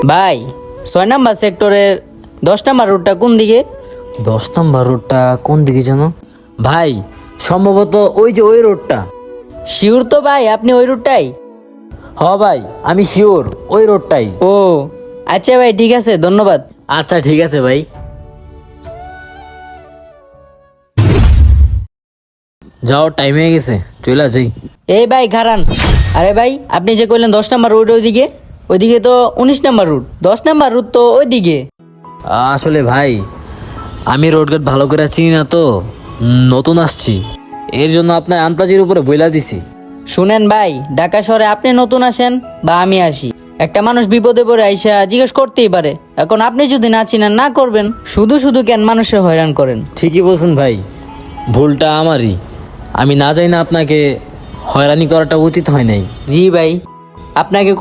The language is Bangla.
ভাই 6 নম্বর সেক্টরের 10 নম্বর রুটটা কোন দিকে? 10 নম্বর রোডটা কোন দিকে যেন? ভাই সম্ভবত ওই যে ওই রোডটা। শিওর তো ভাই আপনি ওই রুটটাই? ভাই আমি শিওর ওই রোডটাই। ও আচ্ছা ভাই, ঠিক আছে, ধন্যবাদ। আচ্ছা ঠিক আছে ভাই। যাও টাইম হয়ে গেছে, চলে যাই। এই ভাই খারান। আরে ভাই, আপনি যে কইলেন 10 নম্বর রুট ওইদিকে, ওইদিকে তো 19 নম্বর রুট, 10 নম্বর রুট তো ওইদিকে। আসলে ভাই আমি রোডঘাট ভালো করে চিনি না তো, নতুন আসছি, এর জন্য আপনার আন্তাজের উপরে বইলা দিছি। শুনেন ভাই, ঢাকা শহরে আপনি নতুন আসেন বা আমি আসি, একটা মানুষ বিপদে পড়ে আইসা জিজ্ঞেস করতেই পারে। এখন আপনি যদি না চিনেন না করবেন, শুধু শুধু কেন মানুষের হয়রান করেন? ঠিকই বলছেন ভাই, ভুলটা আমারই। আমি না জানি না আপনাকে হয়রানি করাটা উচিত হয় নাই। জি ভাই, আপনাকে